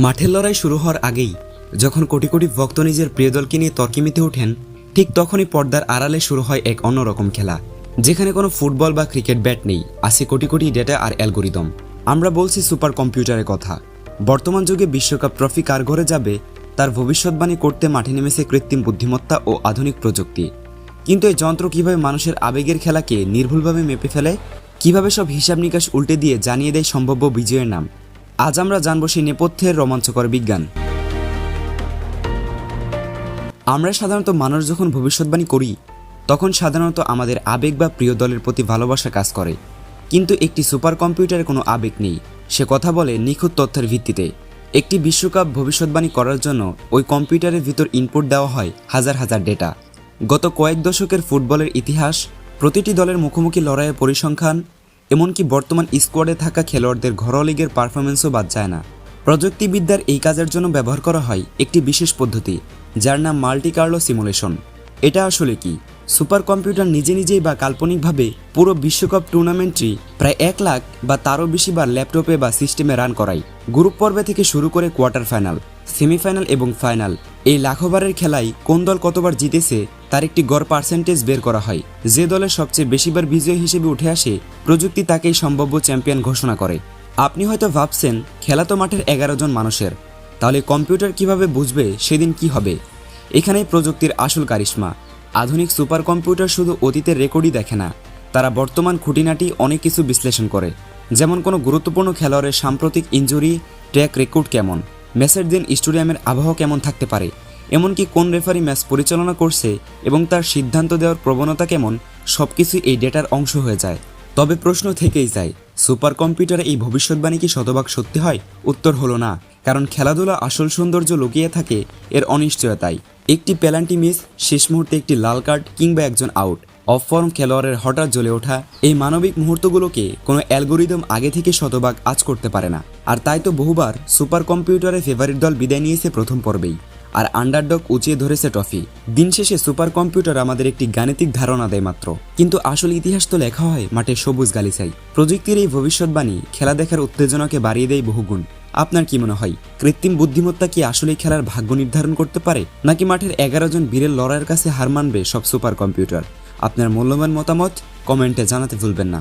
মাঠের লড়াই শুরু হওয়ার আগেই যখন কোটি কোটি ভক্ত নিজের প্রিয় দলকে নিয়ে তর্কে মেতে ওঠেন, ঠিক তখনই পর্দার আড়ালে শুরু হয় এক অন্যরকম খেলা, যেখানে কোনো ফুটবল বা ক্রিকেট ব্যাট নেই, আছে কোটি কোটি ডেটা আর অ্যালগোরিদম। আমরা বলছি সুপার কম্পিউটারের কথা। বর্তমান যুগে বিশ্বকাপ ট্রফি কার ঘরে যাবে তার ভবিষ্যৎবাণী করতে মাঠে নেমেছে কৃত্রিম বুদ্ধিমত্তা ও আধুনিক প্রযুক্তি। কিন্তু এই যন্ত্র কিভাবে মানুষের আবেগের খেলাকে নির্ভুলভাবে মেপে ফেলে, কিভাবে সব হিসাব নিকাশ উল্টে দিয়ে জানিয়ে দেয় সম্ভাব্য বিজয়ের নাম, আজ আমরা জানবো সেই নেপথ্যের রোমাঞ্চকর বিজ্ঞান। আমরা সাধারণত মানুষ যখন ভবিষ্যৎবাণী করি, তখন সাধারণত আমাদের আবেগ বা প্রিয় দলের প্রতি ভালোবাসা কাজ করে। কিন্তু একটি সুপার কম্পিউটারে কোনো আবেগ নেই, সে কথা বলে নিখুঁত তথ্যের ভিত্তিতে। একটি বিশ্বকাপ ভবিষ্যৎবাণী করার জন্য ওই কম্পিউটারের ভিতর ইনপুট দেওয়া হয় হাজার হাজার ডেটা। গত কয়েক দশকের ফুটবলের ইতিহাস, প্রতিটি দলের মুখোমুখি লড়াইয়ের পরিসংখ্যান, এমনকি বর্তমান স্কোয়াডে থাকা খেলোয়াড়দের ঘরোয়া লিগের পারফরমেন্সও বাদ যায় না। প্রযুক্তিবিদ্যার এই কাজের জন্য ব্যবহার করা হয় একটি বিশেষ পদ্ধতি, যার নাম মাল্টি কার্লো সিমুলেশন। এটা আসলে কি? সুপার কম্পিউটার নিজে নিজেই বা কাল্পনিকভাবে পুরো বিশ্বকাপ টুর্নামেন্টটি প্রায় 1 লাখ বা তারও বেশি বার ল্যাপটপে বা সিস্টেমে রান করায়। গ্রুপ পর্বে থেকে শুরু করে কোয়ার্টার ফাইনাল, সেমিফাইনাল এবং ফাইনাল, এই লাখোবারের খেলায় কোন দল কতবার জিতেছে তার একটি গড় পার্সেন্টেজ বের করা হয়। যে দলের সবচেয়ে বেশিবার বিজয়ী হিসেবে উঠে আসে, প্রযুক্তি তাকেই সম্ভাব্য চ্যাম্পিয়ন ঘোষণা করে। আপনি হয়তো ভাবছেন, খেলা তো মাঠের 11 জন মানুষের, তাহলে কম্পিউটার কিভাবে বুঝবে সেদিন কি হবে? এখানেই প্রযুক্তির আসল কারিশমা। আধুনিক সুপার কম্পিউটার শুধু অতীতের রেকর্ডই দেখে না, তারা বর্তমান খুঁটিনাটি অনেক কিছু বিশ্লেষণ করে। যেমন কোনো গুরুত্বপূর্ণ খেলোয়াড়ের সাম্প্রতিক ইনজুরি ট্র্যাক রেকর্ড কেমন, ম্যাচের দিন স্টেডিয়ামের আবহাওয়া কেমন থাকতে পারে, এমনকি কোন রেফারি ম্যাচ পরিচালনা করছে এবং তার সিদ্ধান্ত দেওয়ার প্রবণতা কেমন, সবকিছু এই ডেটার অংশ হয়ে যায়। তবে প্রশ্ন থেকেই যায়, সুপার কম্পিউটারে এই ভবিষ্যৎবাণী কি শতভাগ সত্যি হয়? উত্তর হলো না, কারণ খেলাধুলা আসল সৌন্দর্য লুকিয়ে থাকে এর অনিশ্চয়তায়। একটি পেনাল্টি মিস, শেষ মুহূর্তে একটি লাল কার্ড কিংবা একজন আউট, অফ ফর্ম খেলোয়াড়ের হঠাৎ জ্বলে ওঠা, এই মানবিক মুহূর্তগুলোকে কোনো অ্যালগোরিদম আগে থেকে শতভাগ আঁচ করতে পারে না। আর তাই তো বহুবার সুপার কম্পিউটারে ফেভারিট দল বিদায় নিয়েছে প্রথম পর্বেই, আর আন্ডারডগ উঁচিয়ে ধরেছে ট্রফি। দিন শেষে সুপার কম্পিউটার আমাদের একটি গাণিতিক ধারণা দেয় মাত্র, কিন্তু আসল ইতিহাস তো লেখা হয় মাঠের সবুজ গালিচাই। প্রযুক্তির এই ভবিষ্যৎবাণী খেলা দেখার উত্তেজনাকে বাড়িয়ে দেয় বহুগুণ। আপনার কি মনে হয়, কৃত্রিম বুদ্ধিমত্তা কি আসলেই খেলার ভাগ্য নির্ধারণ করতে পারে, নাকি মাঠের 11 জন বীরের লড়াইয়ের কাছে হার মানবে সব সুপার কম্পিউটার? আপনার মূল্যবান মতামত কমেন্টে জানাতে ভুলবেন না।